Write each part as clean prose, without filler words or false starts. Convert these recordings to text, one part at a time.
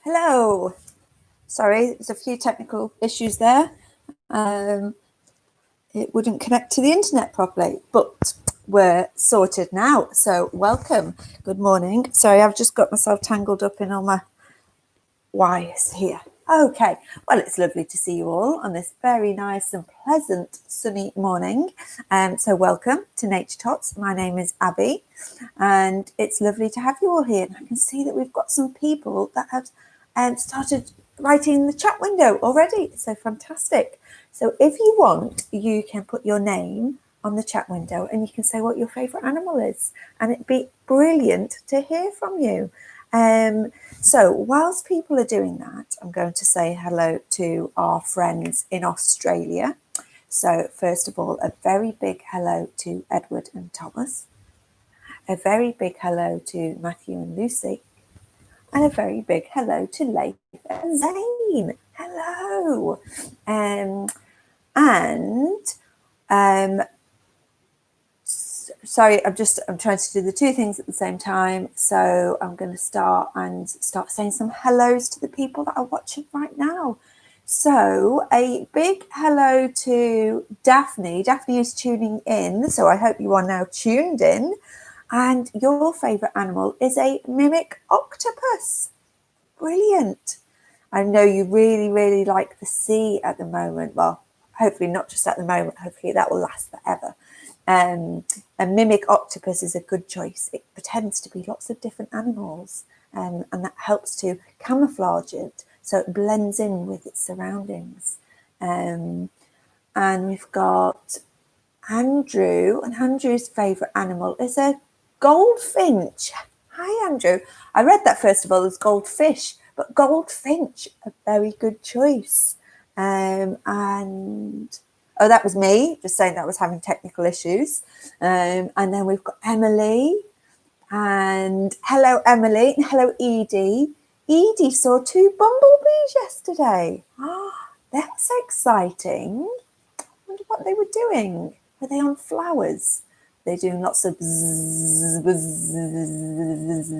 Hello. Sorry, there's a few technical issues there. It wouldn't connect to the internet properly, but we're sorted now. So welcome. Good morning. Sorry, I've just got myself tangled up in all my wires here. Okay, well, it's lovely to see you all on this very nice and pleasant sunny morning. So welcome to Nature Tots. My name is Abby, and it's lovely to have you all here. And I can see that we've got some people that have started writing in the chat window already. So fantastic. So if you want, you can put your name on the chat window and you can say what your favourite animal is. And it'd be brilliant to hear from you. So whilst people are doing that, I'm going to say hello to our friends in Australia. So first of all, a very big hello to Edward and Thomas. A very big hello to Matthew and Lucy. And a very big hello to Leif and Zane. Hello. Sorry, I'm trying to do the two things at the same time. So I'm going to start saying some hellos to the people that are watching right now. So a big hello to Daphne. Daphne is tuning in. So I hope you are now tuned in. And your favourite animal is a mimic octopus. Brilliant. I know you really, really like the sea at the moment. Well, hopefully not just at the moment. Hopefully that will last forever. A mimic octopus is a good choice. It pretends to be lots of different animals, and that helps to camouflage it so it blends in with its surroundings. And we've got Andrew, and Andrew's favourite animal is a goldfinch. Hi, Andrew. I read that first of all as goldfish, but goldfinch, a very good choice. Oh, that was me, just saying that I was having technical issues. And then we've got Emily. And hello, Emily. And hello, Edie. Edie saw 2 bumblebees yesterday. That's exciting. I wonder what they were doing. Were they on flowers? They're doing lots of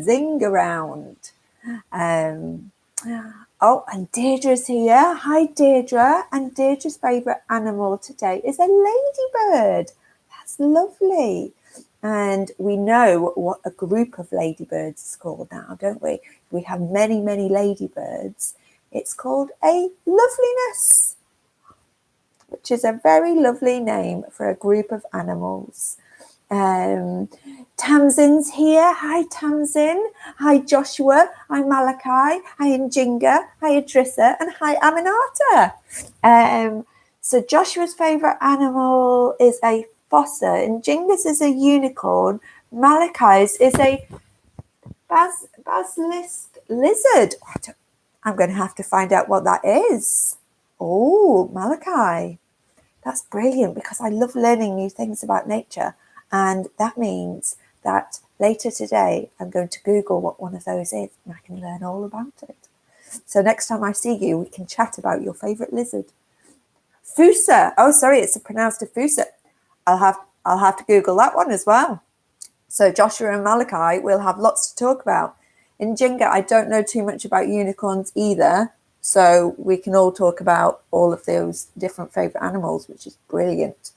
zing around. Oh, and Deirdre's here. Hi, Deirdre. And Deirdre's favourite animal today is a ladybird. That's lovely. And we know what a group of ladybirds is called now, don't we? We have many, many ladybirds. It's called a loveliness, which is a very lovely name for a group of animals. Tamsin's here. Hi, Tamsin. Hi, Joshua. Hi, Malachi. Hi, Njinga. Hi, Adrissa. And hi, Aminata. So Joshua's favourite animal is a fossa. Njinga's is a unicorn. Malachi's is a basilisk lizard. I'm going to have to find out what that is. Oh, Malachi. That's brilliant because I love learning new things about nature. And that means that later today, I'm going to Google what one of those is and I can learn all about it. So next time I see you, we can chat about your favourite lizard. Fusa. Oh, sorry, it's pronounced a fusa. I'll have to Google that one as well. So Joshua and Malachi will have lots to talk about. In Jinga, I don't know too much about unicorns either. So we can all talk about all of those different favourite animals, which is brilliant.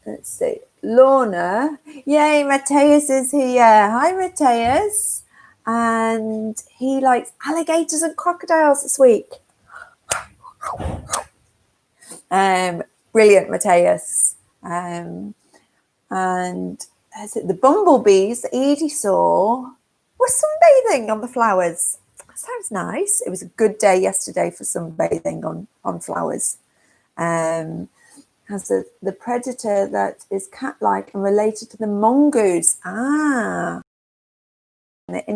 Let's see. Lorna. Yay, Mateus is here. Hi, Mateus. And he likes alligators and crocodiles this week. Brilliant, Mateus. And the bumblebees that Edie saw were sunbathing on the flowers. That sounds nice. It was a good day yesterday for sunbathing on flowers. Has the predator that is cat-like and related to the mongoose. In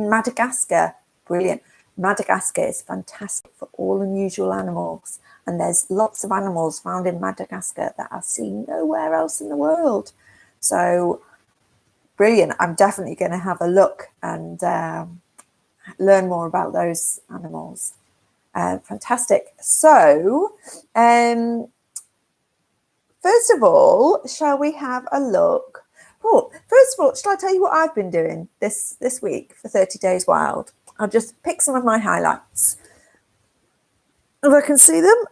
Madagascar. Brilliant. Madagascar is fantastic for all unusual animals. And there's lots of animals found in Madagascar that are seen nowhere else in the world. So brilliant. I'm definitely going to have a look and learn more about those animals. Fantastic. So, first of all, shall we have a look? Oh, first of all, shall I tell you what I've been doing this week for 30 Days Wild? I'll just pick some of my highlights. If I can see them.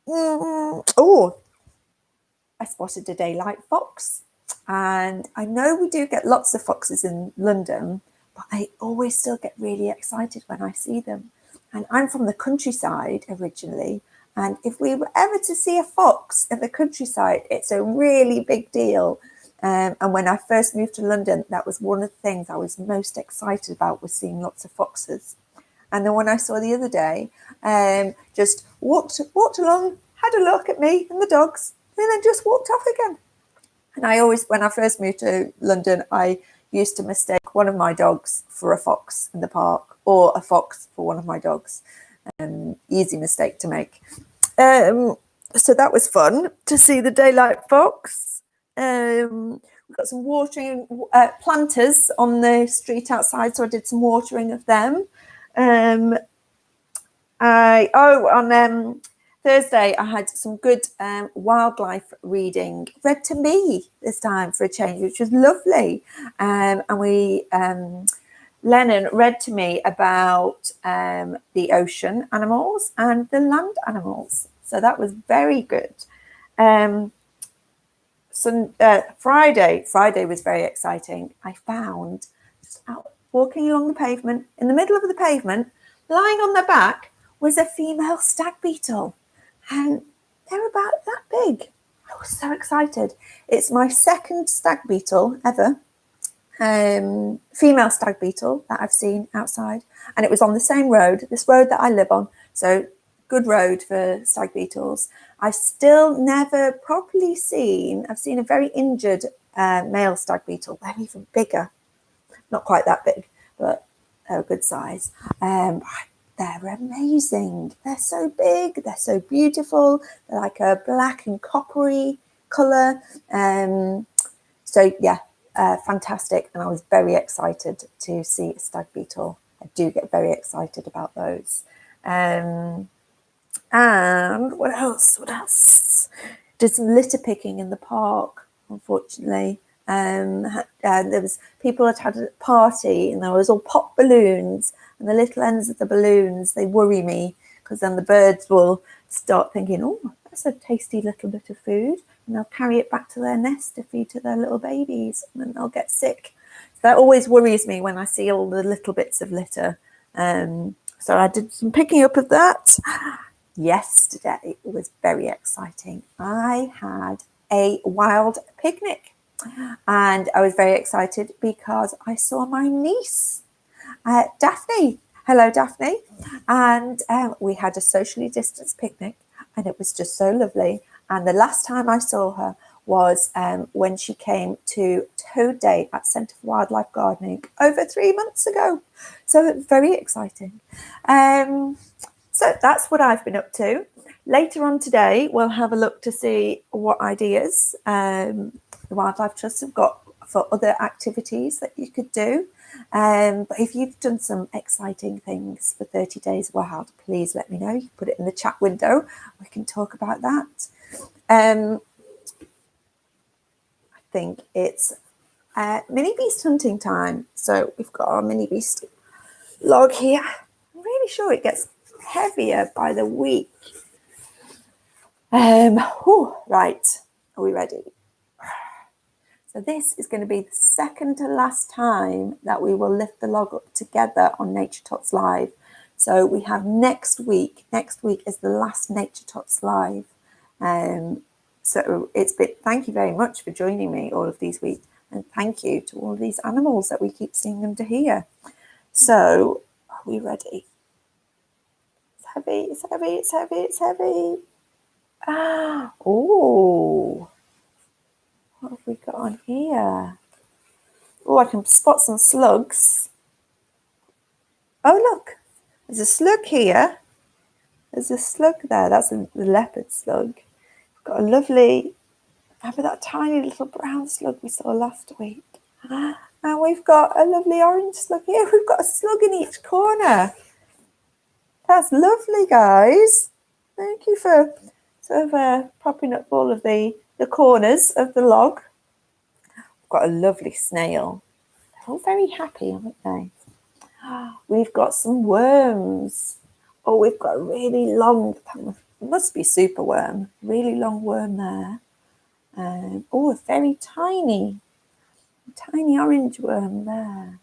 Oh, I spotted a daylight fox. And I know we do get lots of foxes in London, but I always still get really excited when I see them. And I'm from the countryside originally. And if we were ever to see a fox in the countryside, it's a really big deal. And when I first moved to London, that was one of the things I was most excited about, was seeing lots of foxes. And the one I saw the other day just walked along, had a look at me and the dogs, and then just walked off again. And I always, when I first moved to London, I used to mistake one of my dogs for a fox in the park, or a fox for one of my dogs. Easy mistake to make. So that was fun to see the daylight fox. We've got some watering planters on the street outside, so I did some watering of them. On Thursday, I had some good wildlife reading read to me this time for a change, which was lovely. And Lennon read to me about the ocean animals and the land animals. So that was very good. Friday was very exciting. I found, just out walking along the pavement, in the middle of the pavement, lying on their back, was a female stag beetle. And they're about that big. I was so excited. It's my second stag beetle ever. Female stag beetle that I've seen outside. And it was on the same road, this road that I live on. So good road for stag beetles. I've still never properly seen, I've seen a very injured male stag beetle. They're even bigger. Not quite that big, but they're a good size. They're amazing. They're so big. They're so beautiful. They're like a black and coppery colour. Fantastic. And I was very excited to see a stag beetle. I do get very excited about those. And what else? Did some litter picking in the park, unfortunately. There was people had a party, and there was all pop balloons, and the little ends of the balloons, they worry me, because then the birds will start thinking, oh, that's a tasty little bit of food, and they'll carry it back to their nest to feed to their little babies, and then they'll get sick. So that always worries me when I see all the little bits of litter. So I did some picking up of that. Yesterday, it was very exciting. I had a wild picnic. And I was very excited because I saw my niece, Daphne. Hello, Daphne. And we had a socially distanced picnic, and it was just so lovely. And the last time I saw her was when she came to Toad Day at Centre for Wildlife Gardening over 3 months ago. So it was very exciting. So that's what I've been up to. Later on today, we'll have a look to see what ideas the Wildlife Trust have got for other activities that you could do. But if you've done some exciting things for 30 Days Wild, please let me know. You can put it in the chat window. We can talk about that. I think it's mini beast hunting time. So we've got our mini beast log here. I'm really sure it gets heavier by the week. Right, are we ready? So this is going to be the second to last time that we will lift the log up together on Nature Tots Live. So we have next week. Next week is the last Nature Tots Live. So it's been, thank you very much for joining me all of these weeks. And thank you to all of these animals that we keep seeing them to here. So are we ready? It's heavy, it's heavy, it's heavy, it's heavy. Oh. What have we got on here? Oh, I can spot some slugs. Oh, look. There's a slug here. There's a slug there. That's the leopard slug. We've got a lovely, remember that tiny little brown slug we saw last week? And we've got a lovely orange slug here. We've got a slug in each corner. That's lovely, guys. Thank you for sort of propping up all of the corners of the log. We've got a lovely snail. They're all very happy, aren't they? We've got some worms. Oh, we've got a really long, it must be super worm, really long worm there. Oh, a very tiny orange worm there.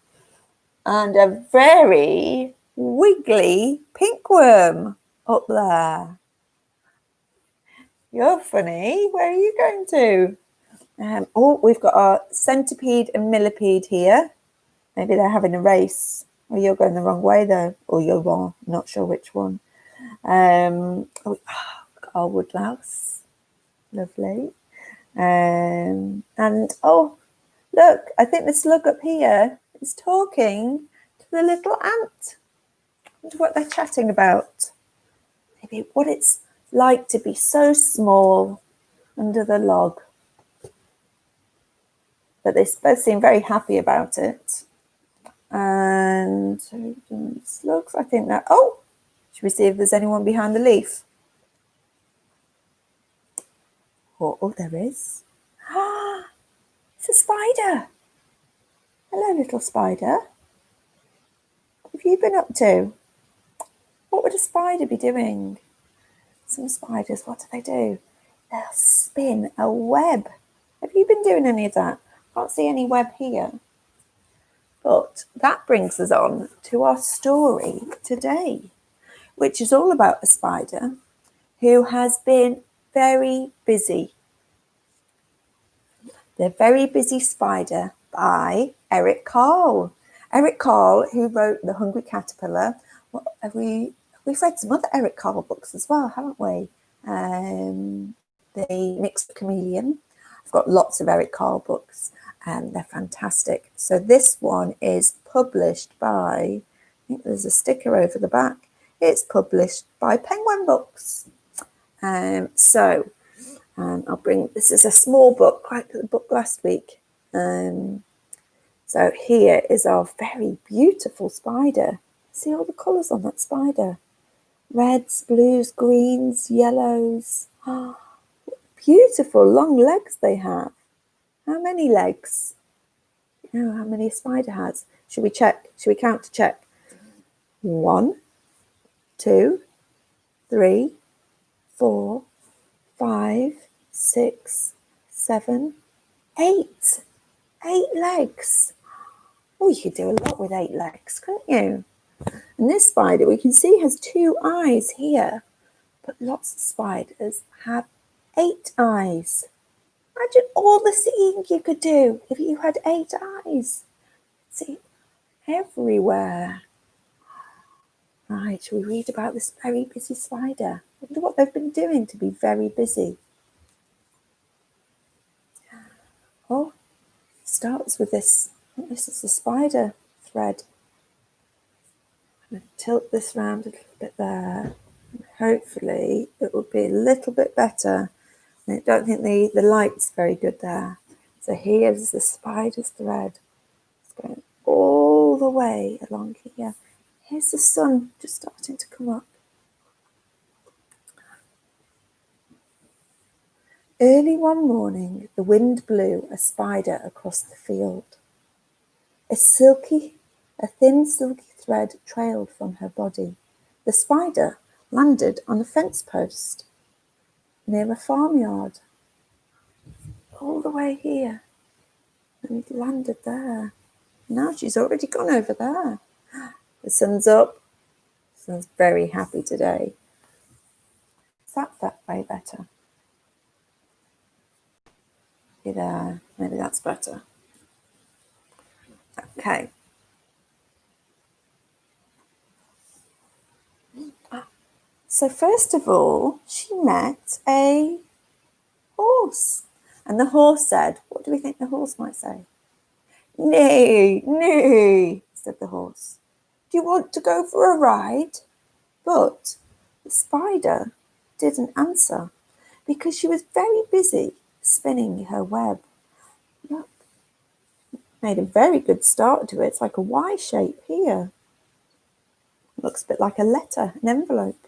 And a very wiggly pink worm up there. You're funny. Where are you going to? Oh, we've got our centipede and millipede here. Maybe they're having a race. Or you're going the wrong way though. Or you're wrong. Not sure which one. Our woodlouse. Lovely. And oh, look, I think the slug up here is talking to the little ant. I wonder what they're chatting about. Maybe what it's like to be so small under the log. But they both seem very happy about it. And slugs, I think that. Oh, should we see if there's anyone behind the leaf? Oh, there is. Ah, it's a spider. Hello, little spider. What have you been up to? What would a spider be doing? Some spiders, what do? They'll spin a web. Have you been doing any of that? Can't see any web here. But that brings us on to our story today, which is all about a spider who has been very busy. The Very Busy Spider by Eric Carle. Eric Carle, who wrote The Hungry Caterpillar. Well, we've read some other Eric Carle books as well, haven't we? The Mixed Chameleon. I've got lots of Eric Carle books, and they're fantastic. So this one is published by, I think there's a sticker over the back. It's published by Penguin Books. I'll bring, this is a small book, like the book last week. So here is our very beautiful spider. See all the colours on that spider. Reds, blues, greens, yellows. Oh, beautiful long legs they have. How many legs? You know how many a spider has? Should we check? Should we count to check? 1, 2, 3, 4, 5, 6, 7, 8. 8 legs. Oh, you could do a lot with 8 legs, couldn't you? And this spider, we can see, has 2 eyes here, but lots of spiders have 8 eyes. Imagine all the seeing you could do if you had 8 eyes. See, everywhere. Right, shall we read about this very busy spider? I wonder what they've been doing to be very busy. Oh, it starts with this. I think this is the spider thread. I'm going to tilt this round a little bit there. And hopefully it will be a little bit better. I don't think the light's very good there. So here's the spider's thread. It's going all the way along here. Here's the sun just starting to come up. Early one morning, the wind blew a spider across the field. A thin silky thread trailed from her body. The spider landed on a fence post near a farmyard. All the way here. And it landed there. Now she's already gone over there. The sun's up. The sun's very happy today. Is that way better? There. Maybe that's better. Okay. So first of all, she met a horse. And the horse said, what do we think the horse might say? Nay, nay, said the horse. Do you want to go for a ride? But the spider didn't answer because she was very busy spinning her web. Look, made a very good start to it. It's like a Y shape here. Looks a bit like a letter, an envelope.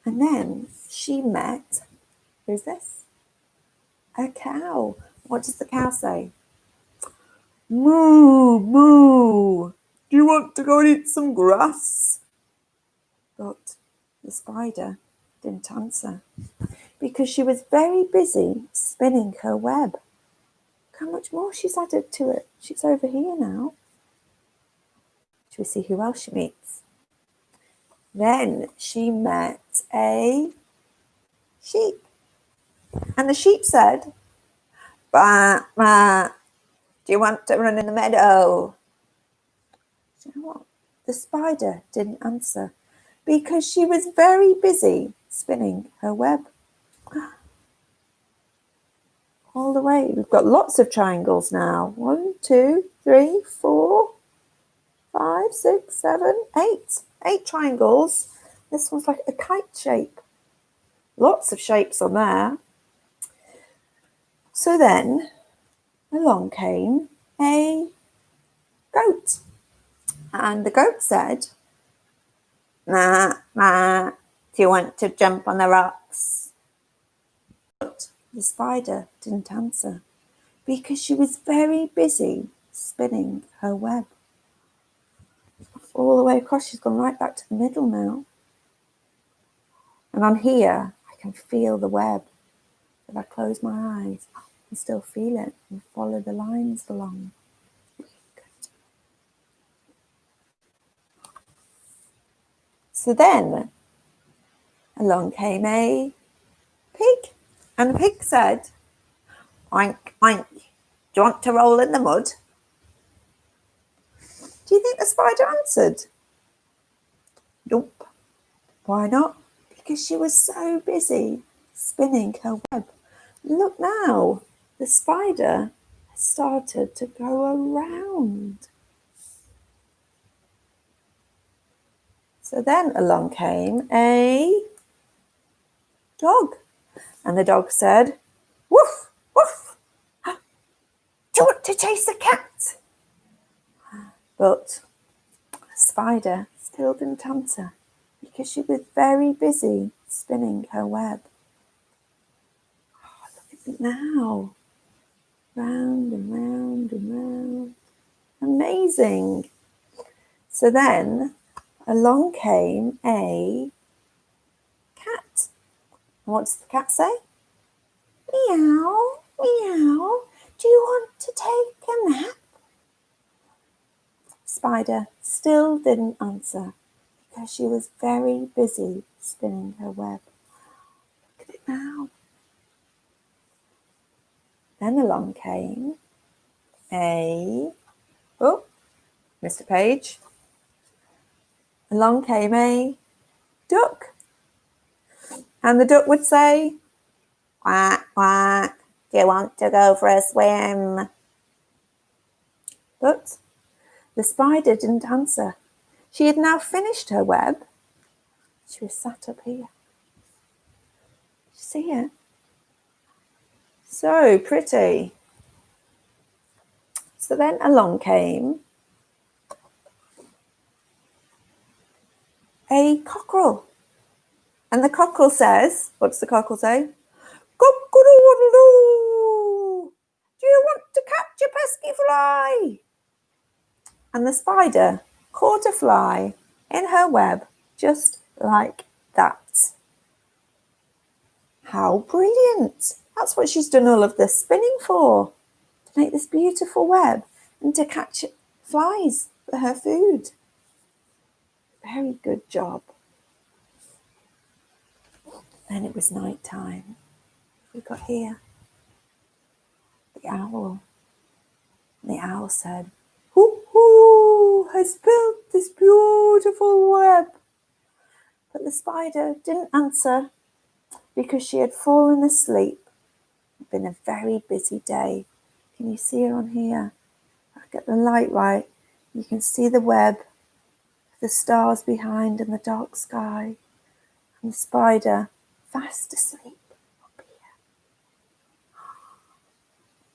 And then she met, who's this? A cow. What does the cow say? Moo, moo. Do you want to go and eat some grass? But the spider didn't answer because she was very busy spinning her web. Look how much more she's added to it. She's over here now. Shall we see who else she meets? Then she met a sheep. And the sheep said, "Bah, bah, do you want to run in the meadow?" Do you know what? The spider didn't answer because she was very busy spinning her web. All the way. We've got lots of triangles now. 1, 2, 3, 4, 5, 6, 7, 8. 8 triangles. This one's like a kite shape. Lots of shapes on there. So then along came a goat. And the goat said, "Nah, nah, do you want to jump on the rocks?" But the spider didn't answer because she was very busy spinning her web. All the way across, she's gone right back to the middle now. And on here, I can feel the web. If I close my eyes, I can still feel it and follow the lines along. So then along came a pig. And the pig said, "Oink, oink, do you want to roll in the mud?" Do you think the spider answered? Nope. Why not? Because she was so busy spinning her web. Look now, the spider has started to go around. So then along came a dog. And the dog said, "Woof, woof. Do you want to chase a cat?" But the spider still didn't answer because she was very busy spinning her web. Oh, look at it now. Round and round and round. Amazing. So then along came a cat. And what does the cat say? "Meow, meow. Do you want to take a nap?" Spider still didn't answer because she was very busy spinning her web. Look at it now. Then along came Mr. Page. Along came a duck. And the duck would say, "Quack, quack, do you want to go for a swim?" But the spider didn't answer. She had now finished her web. She was sat up here. See it? So pretty. So then along came a cockerel. And the cockerel says, what does the cockerel say? "Cock-a-doodle-doo! Do you want to catch a pesky fly?" And the spider caught a fly in her web just like that. How brilliant. That's what she's done all of this spinning for, to make this beautiful web and to catch flies for her food. Very good job. Then it was night time. We got here the owl. And the owl said, "Who has built this beautiful web?" But the spider didn't answer because she had fallen asleep. It's been a very busy day. Can you see her on here? I'll get the light right. You can see the web, the stars behind and the dark sky. And the spider fast asleep up here.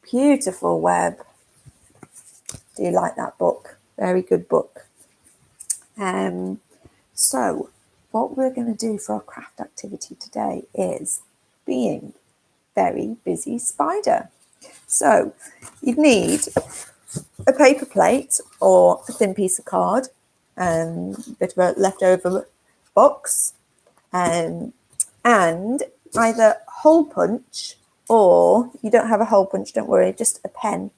Beautiful web. Do you like that book? Very good book. So what we're going to do for our craft activity today is being very busy spider. So you'd need a paper plate or a thin piece of card, a bit of a leftover box, and either hole punch, or you don't have a hole punch, don't worry, just a pen.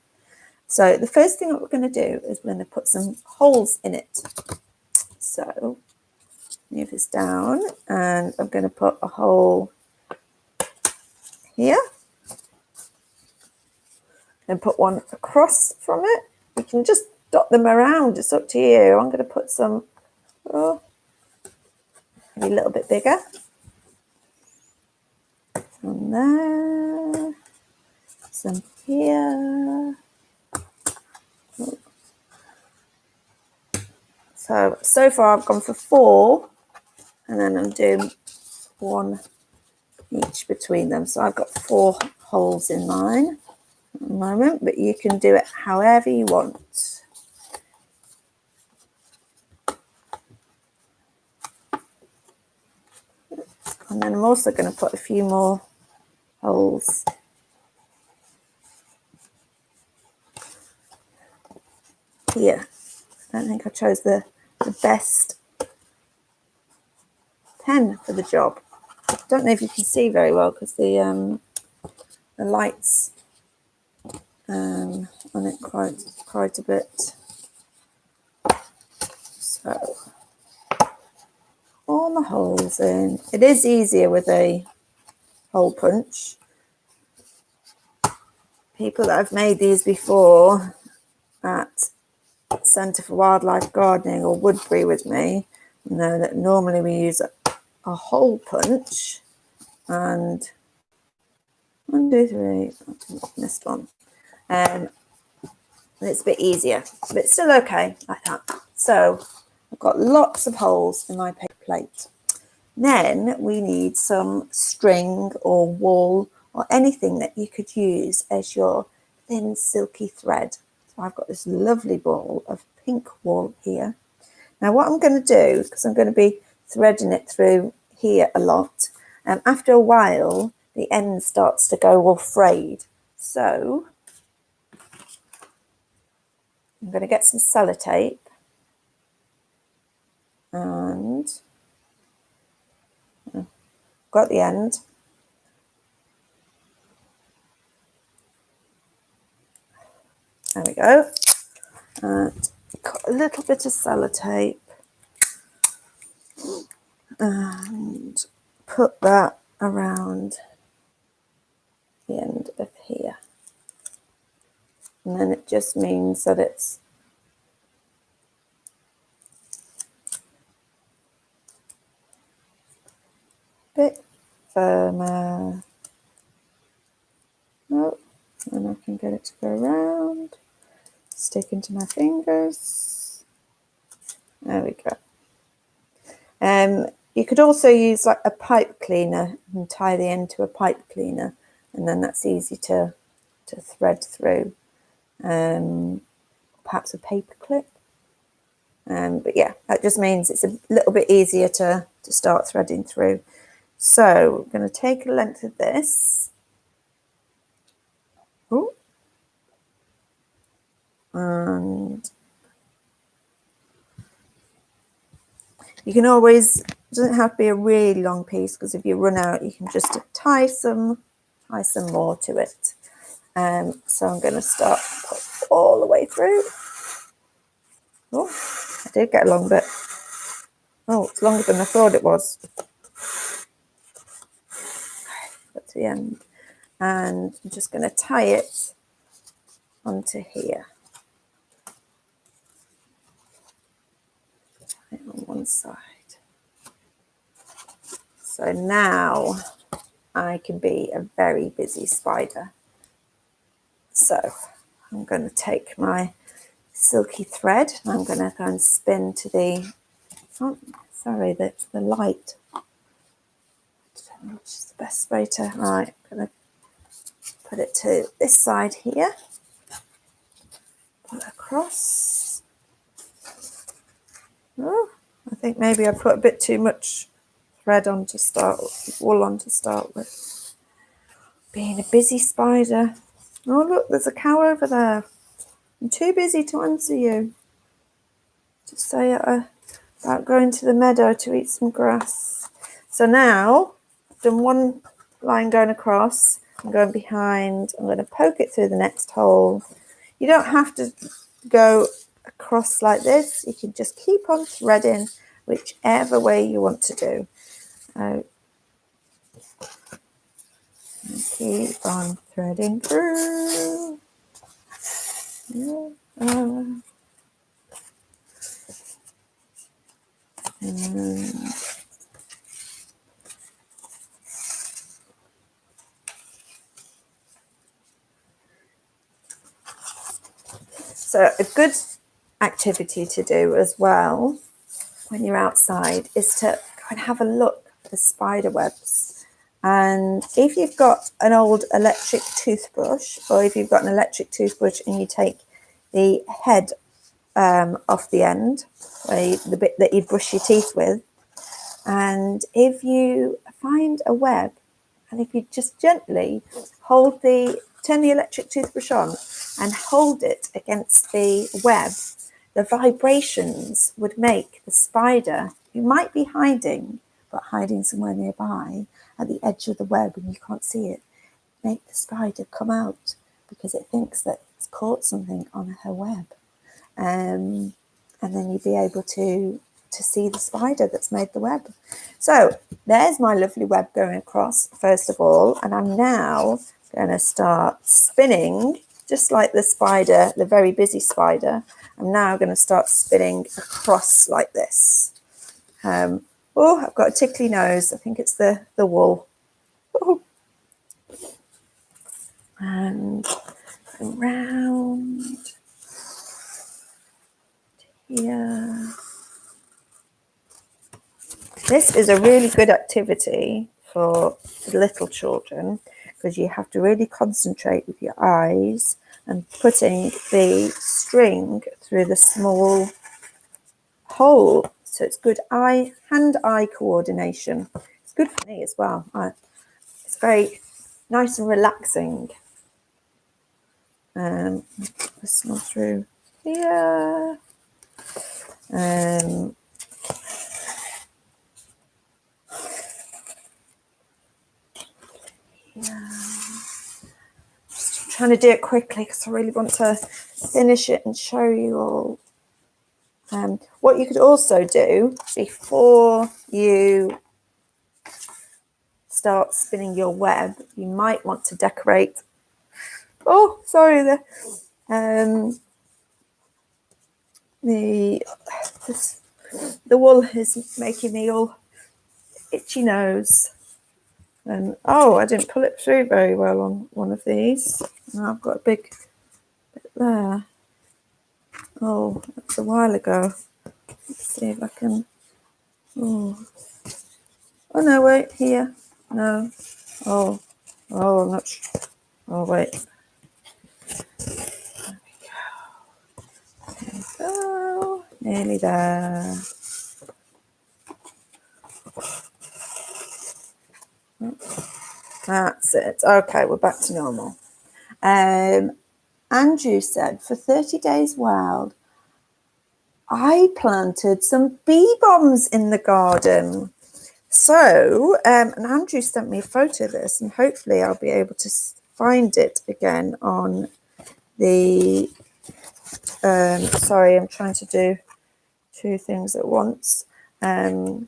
So the first thing that we're going to do is we're going to put some holes in it. So move this down, and I'm going to put a hole here and put one across from it. You can just dot them around, it's up to you. I'm going to put some, maybe a little bit bigger. Some there, some here. So far I've gone for 4, and then I'm doing 1 each between them. So I've got 4 holes in mine at the moment, but you can do it however you want. And then I'm also going to put a few more holes here. I don't think I chose the best pen for the job. I don't know if you can see very well because the lights on it quite a bit. So all the holes in. It is easier with a hole punch. People that have made these before at Centre for Wildlife Gardening or Woodbury with me know that normally we use a hole punch, and 1, 2, 3, I missed one. And it's a bit easier, but it's still okay like that. So I've got lots of holes in my paper plate. Then we need some string or wool or anything that you could use as your thin silky thread. So I've got this lovely ball of pink wool here. Now what I'm going to do, because I'm going to be threading it through here a lot, after a while the end starts to go all frayed. So I'm going to get some sellotape and got the end. There we go. And got a little bit of sellotape and put that around the end of here. And then it just means that it's a bit firmer. Oh, and I can get it to go around, stick into my fingers. There we go. You could also use like a pipe cleaner and tie the end to a pipe cleaner, and then that's easy to thread through. Perhaps a paper clip. But yeah, that just means it's a little bit easier to start threading through. So I'm going to take a length of this. Ooh. And you can always, it doesn't have to be a really long piece, because if you run out, you can just tie some more to it. So I'm going to start all the way through. Oh, I did get a long bit. Oh, it's longer than I thought it was. Got to the end. And I'm just going to tie it onto here. Tie it on one side. So now I can be a very busy spider. So I'm going to take my silky thread and I'm going to go and spin to the, oh, sorry, that's the light. I don't know which is the best way to, right, I'm going to put it to this side here, pull it across. Oh, I think maybe I put a bit too much thread on to start, wool on to start with. Being a busy spider. Oh, look, there's a cow over there. I'm too busy to answer you. Just say about going to the meadow to eat some grass. So now I've done one line going across. I'm going behind. I'm going to poke it through the next hole. You don't have to go across like this. You can just keep on threading whichever way you want to do. Keep on threading through. So a good activity to do as well when you're outside is to go and have a look at the spider webs. And if you've got an old electric toothbrush, or if you've got an electric toothbrush and you take the head off the end, the bit that you brush your teeth with, and if you find a web, and if you just gently turn the electric toothbrush on and hold it against the web, the vibrations would make the spider, who might be hiding, but hiding somewhere nearby at the edge of the web and you can't see it, make the spider come out because it thinks that it's caught something on her web. And then you'd be able to see the spider that's made the web. So there's my lovely web going across, first of all, and I'm now going to start spinning, just like the spider, the very busy spider. I'm now going to start spinning across like this. Oh, I've got a tickly nose. I think it's the wool. Oh. And around here. This is a really good activity for little children because you have to really concentrate with your eyes and putting the string through the small hole. So it's good hand-eye coordination. It's good for me as well. It's very nice and relaxing. This one through here. Just trying to do it quickly because I really want to finish it and show you all. What you could also do before you start spinning your web, you might want to decorate. Oh, sorry, the wool is making me all itchy nose. And oh, I didn't pull it through very well on one of these. Now I've got a big bit there. Oh, that's a while ago. Let's see if I can. Oh no, wait, here. No. Oh, I'm not sure. Oh, wait. There we go. Nearly there. That's it. Okay, we're back to normal. Andrew said, for 30 Days Wild, I planted some bee bombs in the garden. So, and Andrew sent me a photo of this, and hopefully I'll be able to find it again on the, sorry, I'm trying to do two things at once to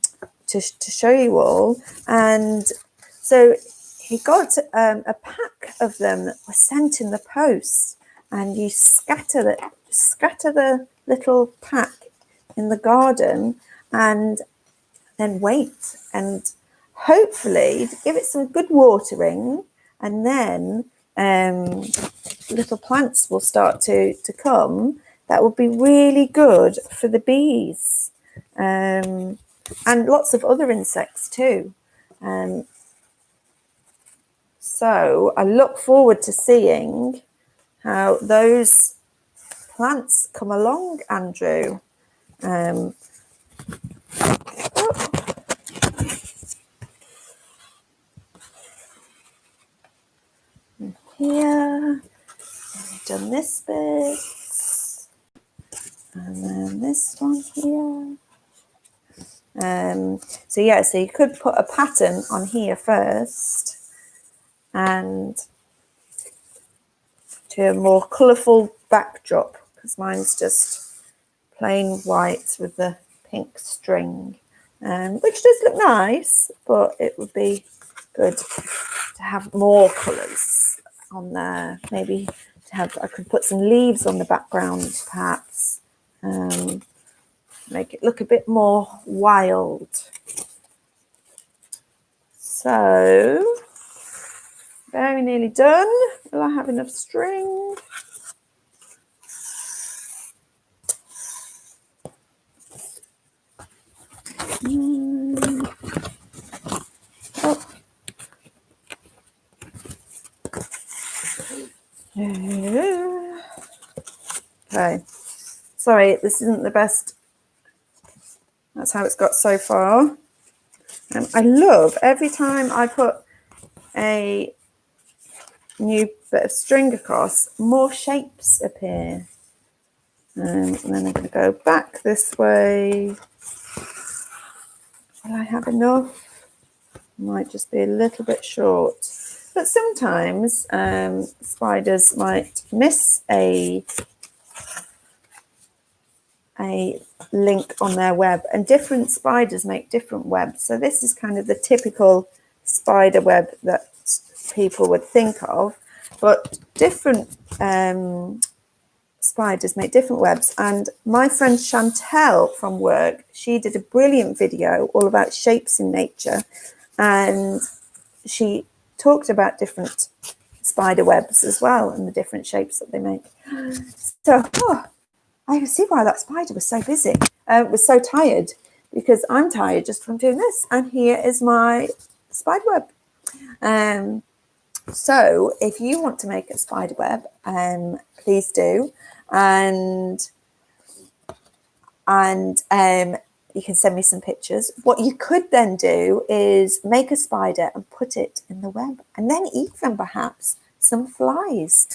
show you all. And so he got a pack of them that were sent in the post, and you scatter the little pack in the garden and then wait, and hopefully give it some good watering, and then little plants will start to come that will be really good for the bees, and lots of other insects too. So I look forward to seeing how those plants come along, Andrew. Here, done this bit. And then this one here. So yeah, so you could put a pattern on here first and to a more colourful backdrop, because mine's just plain white with the pink string, which does look nice, but it would be good to have more colours on there. Maybe to have, I could put some leaves on the background perhaps, make it look a bit more wild. So very nearly done. Will I have enough string? Oh. Okay, sorry, this isn't the best. That's how it's got so far. I love every time I put a new bit of string across, more shapes appear. And then I'm going to go back this way. Will I have enough? Might just be a little bit short. But sometimes spiders might miss a link on their web, and different spiders make different webs. So this is kind of the typical spider web that people would think of, but different spiders make different webs. And my friend Chantel from work, she did a brilliant video all about shapes in nature, and she talked about different spider webs as well and the different shapes that they make. So I can see why that spider was so busy, was so tired, because I'm tired just from doing this. And here is my spider web. So if you want to make a spider web, please do. And you can send me some pictures. What you could then do is make a spider and put it in the web, and then even perhaps some flies.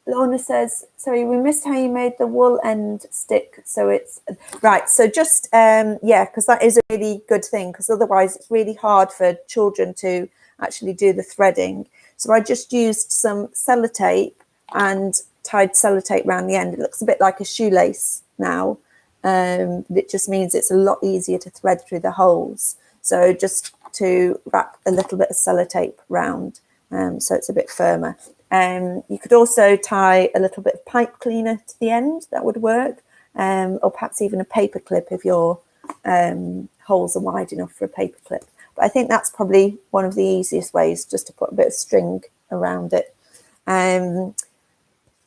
Lorna says, sorry, we missed how you made the wool end stick. So it's right. So just, yeah, because that is a really good thing, because otherwise it's really hard for children to actually do the threading. So I just used some sellotape and tied sellotape around the end. It looks a bit like a shoelace now. It just means it's a lot easier to thread through the holes. So just to wrap a little bit of sellotape round, so it's a bit firmer. You could also tie a little bit of pipe cleaner to the end. That would work, or perhaps even a paper clip if your holes are wide enough for a paper clip. But I think that's probably one of the easiest ways, just to put a bit of string around it.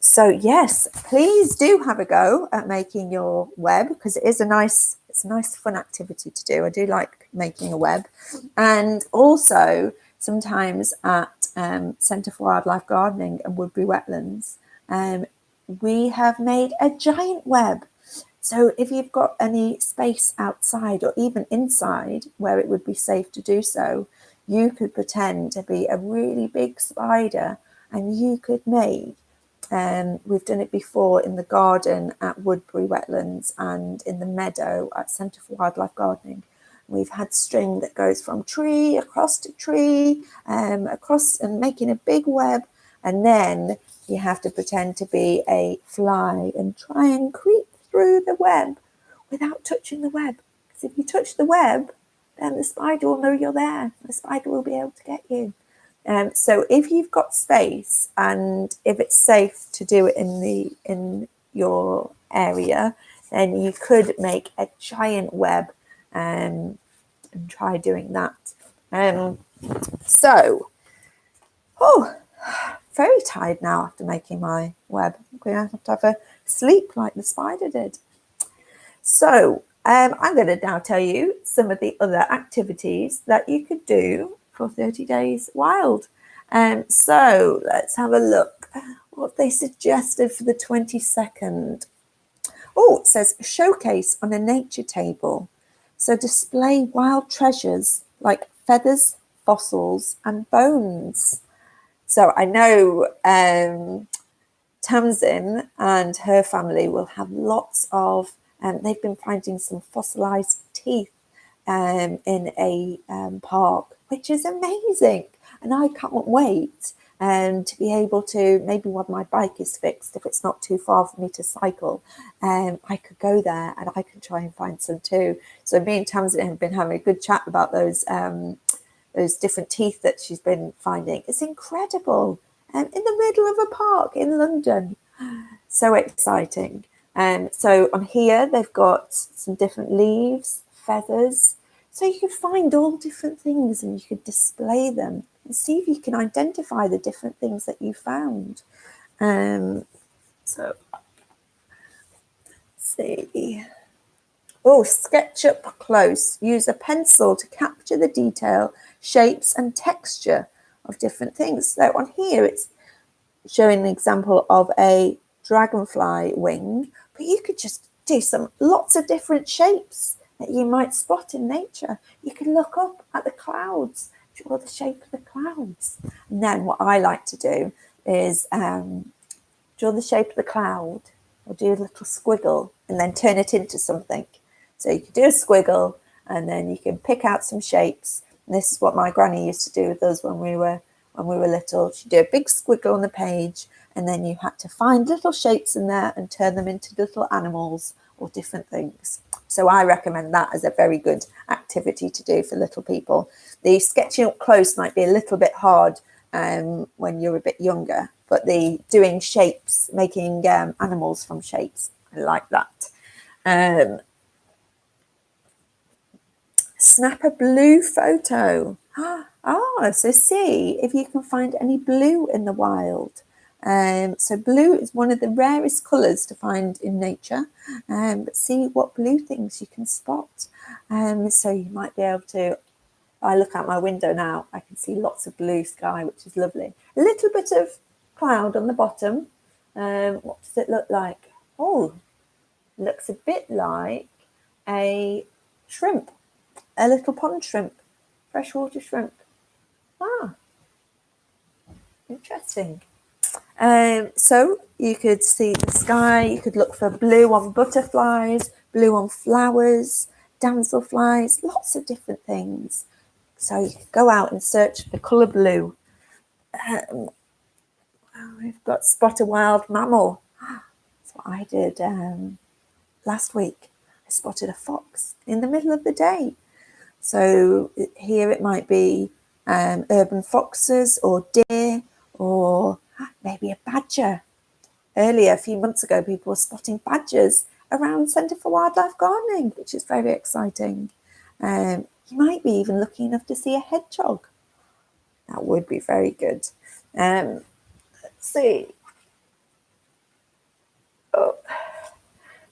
So yes, please do have a go at making your web, because it's a nice fun activity to do. I do like making a web. And also sometimes at Centre for Wildlife Gardening and Woodbury Wetlands, we have made a giant web. So if you've got any space outside or even inside where it would be safe to do so, you could pretend to be a really big spider, and you could make, we've done it before in the garden at Woodbury Wetlands and in the meadow at Centre for Wildlife Gardening. We've had string that goes from tree across to tree, across, and making a big web. And then you have to pretend to be a fly and try and creep through the web without touching the web. Because if you touch the web, then the spider will know you're there. The spider will be able to get you. So if you've got space and if it's safe to do it in your area, then you could make a giant web and try doing that. Very tired now after making my web. I'm going to have a sleep like the spider did. So I'm going to now tell you some of the other activities that you could do for 30 Days Wild. So let's have a look what they suggested for the 22nd. Oh, it says showcase on a nature table. So display wild treasures like feathers, fossils and bones. So I know Tamsin and her family will have lots of, they've been finding some fossilized teeth in a park, which is amazing. And I can't wait to be able to, maybe when my bike is fixed, if it's not too far for me to cycle, I could go there and I can try and find some too. So me and Tamsin have been having a good chat about those different teeth that she's been finding. It's incredible. In the middle of a park in London. So exciting. So on here, they've got some different leaves, feathers. So you can find all different things and you could display them and see if you can identify the different things that you found. So let's see. Oh, sketch up close. Use a pencil to capture the detail, shapes and texture of different things. So on here, it's showing an example of a dragonfly wing, but you could just do lots of different shapes that you might spot in nature. You can look up at the clouds, draw the shape of the clouds. And then what I like to do is draw the shape of the cloud, or do a little squiggle and then turn it into something. So you could do a squiggle and then you can pick out some shapes. And this is what my granny used to do with us when we were little. She'd do a big squiggle on the page, and then you had to find little shapes in there and turn them into little animals or different things. So I recommend that as a very good activity to do for little people. The sketching up close might be a little bit hard when you're a bit younger, but the doing shapes, making animals from shapes, I like that. Snap a blue photo. So see if you can find any blue in the wild. So blue is one of the rarest colours to find in nature, but see what blue things you can spot. So you might be able to, I look out my window now, I can see lots of blue sky, which is lovely. A little bit of cloud on the bottom. What does it look like? Oh, looks a bit like a shrimp, a little pond shrimp, freshwater shrimp. Interesting. So you could see the sky, you could look for blue on butterflies, blue on flowers, damselflies, lots of different things. So you could go out and search for the colour blue. We've got spot a wild mammal. That's what I did last week. I spotted a fox in the middle of the day. So here it might be urban foxes or deer, or maybe a badger. Earlier, a few months ago, people were spotting badgers around Centre for Wildlife Gardening, which is very exciting. You might be even lucky enough to see a hedgehog. That would be very good. Let's see.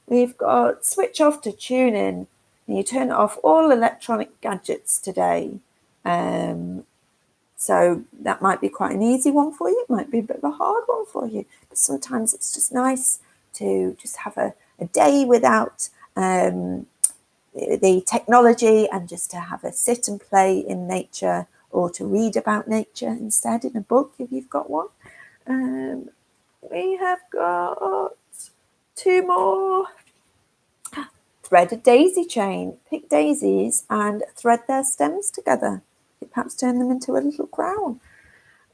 We've got switch off to tune in. And you turn off all electronic gadgets today. So that might be quite an easy one for you. It might be a bit of a hard one for you. But sometimes it's just nice to just have a day without the technology, and just to have a sit and play in nature, or to read about nature instead in a book if you've got one. We have got 2 more. Thread a daisy chain. Pick daisies and thread their stems together. Perhaps turn them into a little crown.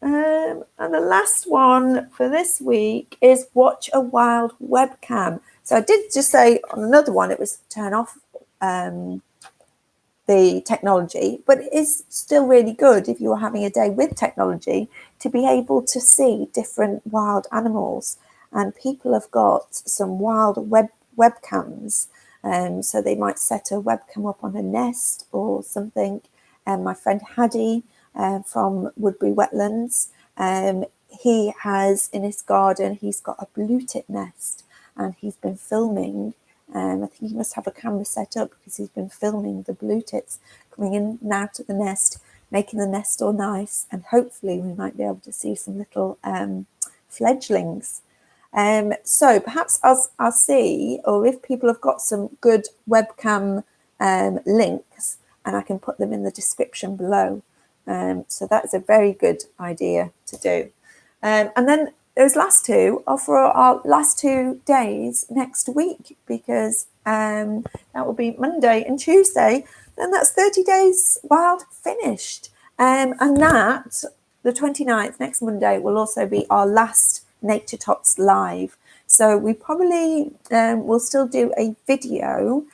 And the last one for this week is watch a wild webcam. So I did just say on another one it was turn off the technology, but it is still really good if you're having a day with technology to be able to see different wild animals. And people have got some wild webcams. So they might set a webcam up on a nest or something. My friend Haddy from Woodbury Wetlands, he has in his garden, he's got a blue tit nest, and he's been filming. I think he must have a camera set up because he's been filming the blue tits coming in and out of the nest, making the nest all nice, and hopefully we might be able to see some little fledglings. So perhaps I'll see, or if people have got some good webcam links, and I can put them in the description below. So that's a very good idea to do. And then those last two are for our last 2 days next week, because that will be Monday and Tuesday. Then that's 30 days wild finished. And that, the 29th, next Monday, will also be our last Nature Tots live. So we probably will still do a video,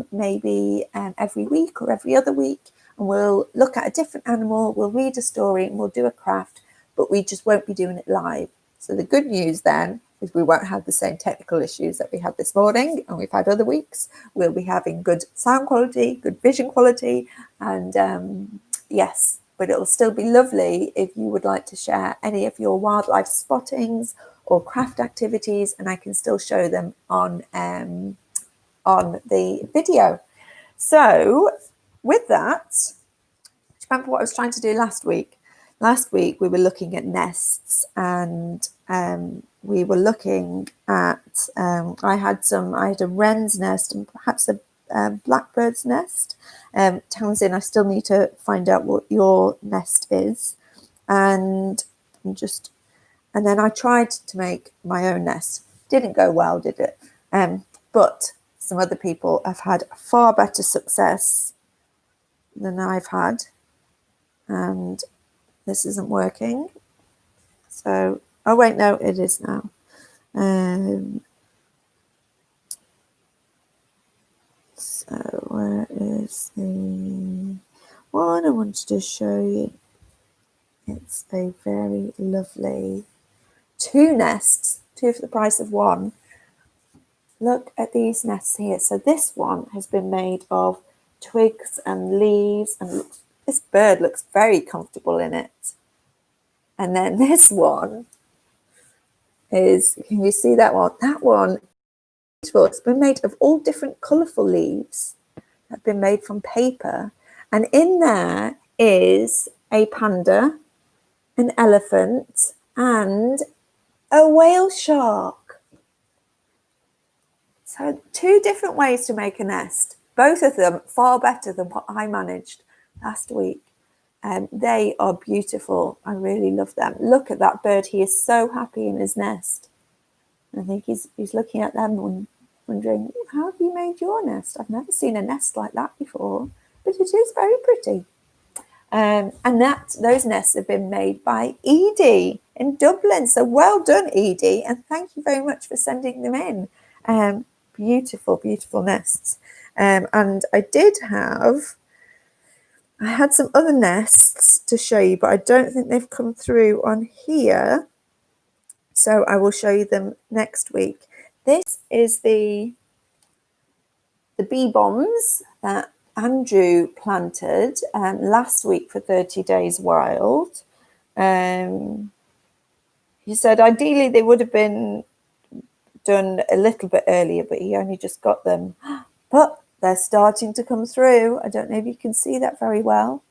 maybe every week or every other week, and we'll look at a different animal, we'll read a story, and we'll do a craft, but we just won't be doing it live. So the good news then is we won't have the same technical issues that we had this morning and we've had other weeks. We'll be having good sound quality, good vision quality, and yes, but it'll still be lovely if you would like to share any of your wildlife spottings or craft activities, and I can still show them on the video. So with that, remember what I was trying to do last week? Last week we were looking at nests, and we were looking at, I had a wren's nest and perhaps a blackbird's nest. Townsend, I still need to find out what your nest is, and then I tried to make my own nest. Didn't go well, did it? But some other people have had far better success than I've had, and this isn't working. So, oh wait, no, it is now. So where is the one I wanted to show you? It's a very lovely 2 nests, 2 for the price of 1. Look at these nests here. So this one has been made of twigs and leaves, and this bird looks very comfortable in it. And then this one is, can you see that one? That one, it's been made of all different colourful leaves that have been made from paper. And in there is a panda, an elephant, and a whale shark. So 2 different ways to make a nest, both of them far better than what I managed last week. They are beautiful. I really love them. Look at that bird. He is so happy in his nest. I think he's looking at them and wondering, how have you made your nest? I've never seen a nest like that before, but it is very pretty. And those nests have been made by Edie in Dublin. So well done, Edie, and thank you very much for sending them in. Beautiful, beautiful nests. And I had some other nests to show you, but I don't think they've come through on here. So I will show you them next week. This is the bee bombs that Andrew planted last week for 30 Days Wild. He said ideally they would have been done a little bit earlier, but he only just got them. But they're starting to come through. I don't know if you can see that very well.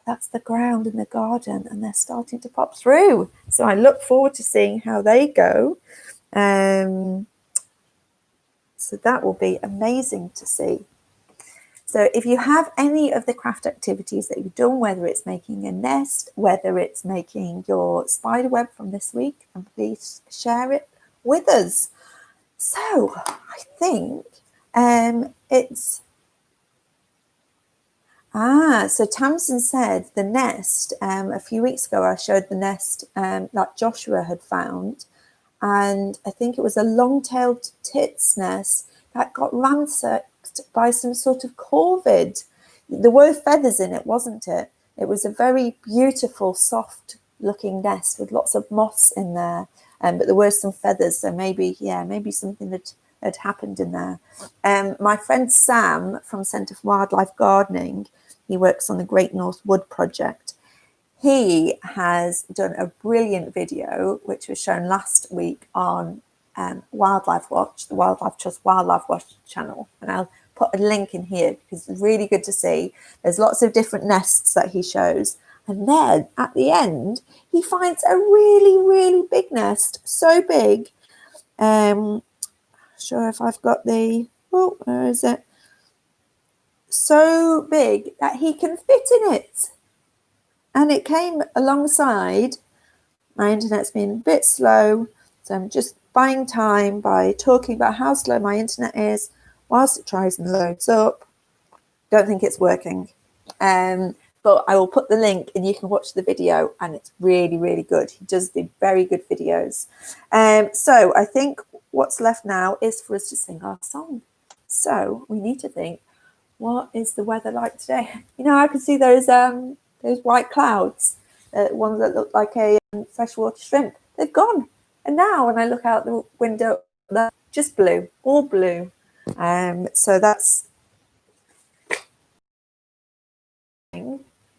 That's the ground in the garden, and they're starting to pop through. So I look forward to seeing how they go. So that will be amazing to see. So if you have any of the craft activities that you've done, whether it's making a nest, whether it's making your spider web from this week, and please share it with us. So I think it's... so Tamsin said the nest, a few weeks ago I showed the nest that Joshua had found, and I think it was a long-tailed tit's nest that got ransacked by some sort of corvid. There were feathers in it, wasn't it? It was a very beautiful, soft-looking nest with lots of moss in there, but there were some feathers, so maybe something that had happened in there. My friend Sam from Centre for Wildlife Gardening, he works on the Great North Wood Project. He has done a brilliant video, which was shown last week on Wildlife Watch, the Wildlife Trust Wildlife Watch channel. And I'll put a link in here because it's really good to see. There's lots of different nests that he shows. And then at the end, he finds a really, really big nest, so big. Sure if I've got the, oh, where is it? So big that he can fit in it. And it came alongside My internet's been a bit slow, so I'm just buying time by talking about how slow my internet is whilst it tries and loads up. Don't think it's working. But I will put the link and you can watch the video, and it's really, really good. He does the very good videos. So I think what's left now is for us to sing our song. So we need to think, what is the weather like today? You know, I can see those white clouds, ones that look like a freshwater shrimp. They've gone. And now when I look out the window, they're just blue, all blue. So that's,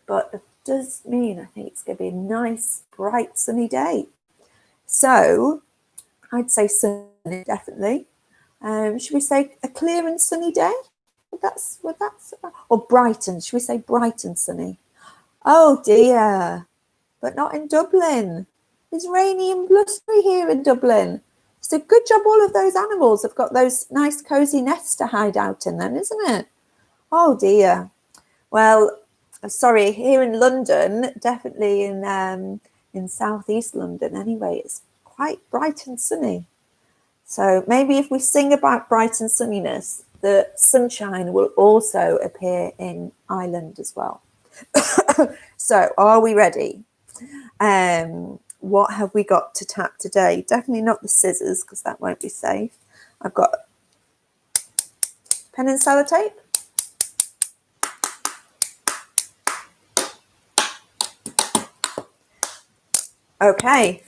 but it does mean I think it's going to be a nice, bright, sunny day. So I'd say sunny, definitely. Should we say a clear and sunny day? That's or Brighton. Should we say bright and sunny? Oh dear, but not in Dublin. It's rainy and blustery here in Dublin. So good job all of those animals have got those nice cozy nests to hide out in then, isn't it? Oh dear. Well, sorry, here in London, definitely in southeast London anyway, it's quite bright and sunny. So maybe if we sing about bright and sunniness, the sunshine will also appear in Ireland as well. So are we ready? What have we got to tap today? Definitely not the scissors, because that won't be safe. I've got pen and sellotape. Okay.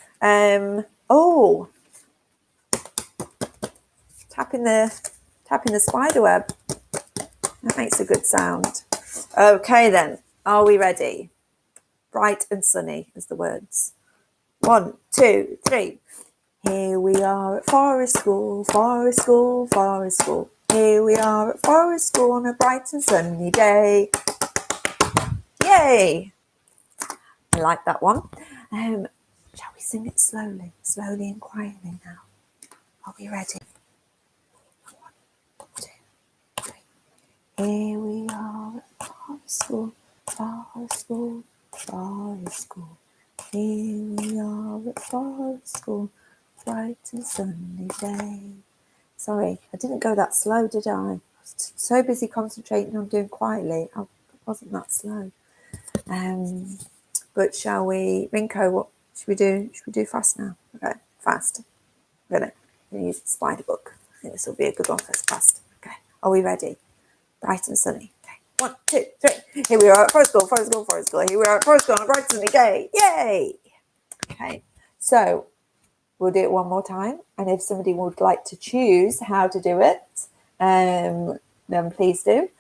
Oh, tapping the spider web. That makes a good sound. Okay then, are we ready? Bright and sunny is the words. 1, 2, 3. Here we are at Forest School, Forest School, Forest School. Here we are at Forest School on a bright and sunny day. Yay! I like that one. Shall we sing it slowly, slowly and quietly now? Are we ready? 1, 2, 3. Here we are at Forest School, Forest School, Forest School. Here we are at Forest School, bright and sunny day. Sorry, I didn't go that slow, did I? I was so busy concentrating on doing quietly. I wasn't that slow. But shall we, Rinko, what should we do? Should we do fast now? Okay, fast. I'm going to use the spider book. I think this will be a good one for us, fast. Okay, are we ready? Bright and sunny. Okay, 1, 2, 3. Here we are at Forest School, Forest School, Forest School. Here we are at Forest School on a bright sunny day. Yay! Okay, so we'll do it one more time. And if somebody would like to choose how to do it, then please do.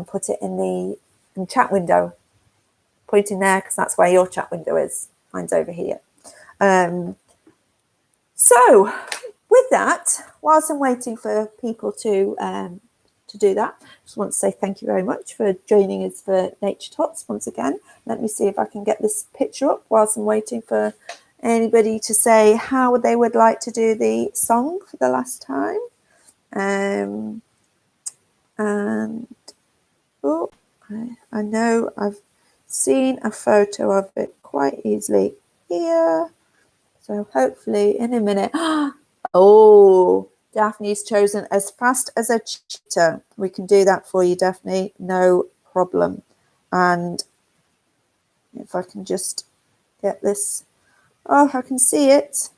Put it in the chat window. Put it in there, because that's where your chat window is. Mine's over here. So with that, whilst I'm waiting for people to do that, I just want to say thank you very much for joining us for Nature Tots once again. Let me see if I can get this picture up whilst I'm waiting for anybody to say how they would like to do the song for the last time. And oh, I know I've seen a photo of it quite easily here. So hopefully in a minute. Oh, Daphne's chosen as fast as a cheetah. We can do that for you, Daphne. No problem. And if I can just get this. Oh, I can see it.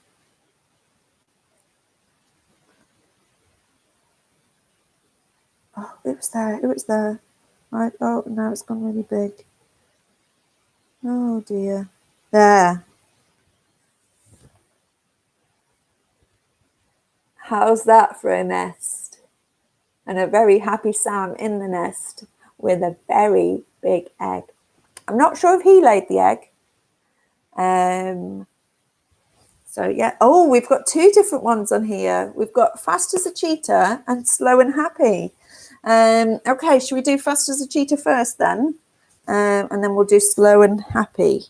Oh, it was there. It was there. Right. Oh, now it's gone really big. Oh dear. There. How's that for a nest? And a very happy Sam in the nest with a very big egg. I'm not sure if he laid the egg. So yeah. Oh, we've got 2 different ones on here. We've got fast as a cheetah and slow and happy. Okay, should we do fast as a cheetah first then? And then we'll do slow and happy.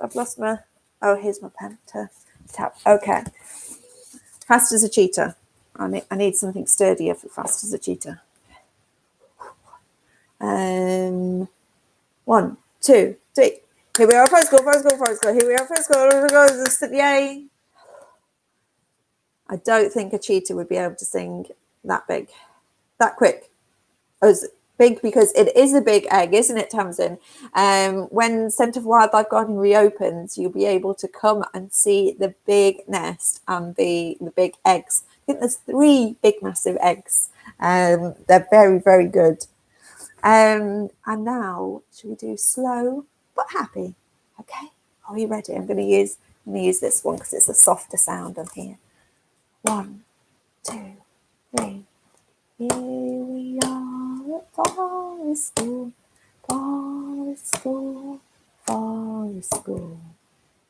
I've lost my, oh, here's my pen to tap. Okay. Fast as a cheetah. I need something sturdier for fast as a cheetah. 1, 2, 3. Here we are, first school. Here we are, first school. Yay. I don't think a cheetah would be able to sing that big, that quick. As big, because it is a big egg, isn't it, Tamsin? When Centre for Wildlife Gardening reopens, you'll be able to come and see the big nest and the big eggs. I think there's 3 big, massive eggs. They're very, very good. And now, should we do slow but happy? Okay, are you ready? I'm going to use this one because it's a softer sound on here. 1, 2, 3. Here we are at forest school, forest school, forest school.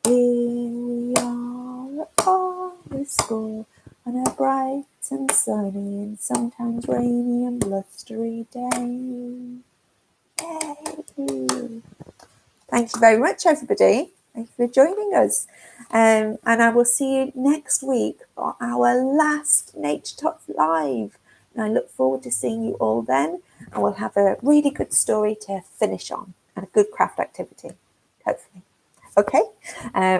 Here we are at forest school on a bright and sunny and sometimes rainy and blustery day. Yay! Thank you very much, everybody. Thank you for joining us. And I will see you next week for our last Nature Tots Live. And I look forward to seeing you all then. And we'll have a really good story to finish on and a good craft activity, hopefully. Okay,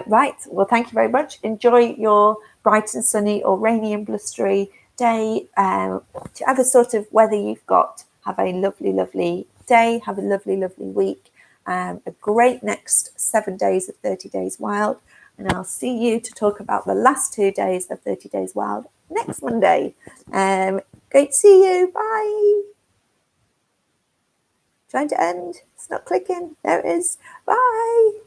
right. Well, thank you very much. Enjoy your bright and sunny or rainy and blustery day. Whatever sort of weather you've got, have a lovely, lovely day. Have a lovely, lovely week. A great next 7 days of 30 Days Wild. And I'll see you to talk about the last 2 days of 30 Days Wild next Monday. Great to see you. Bye. Trying to end. It's not clicking. There it is. Bye.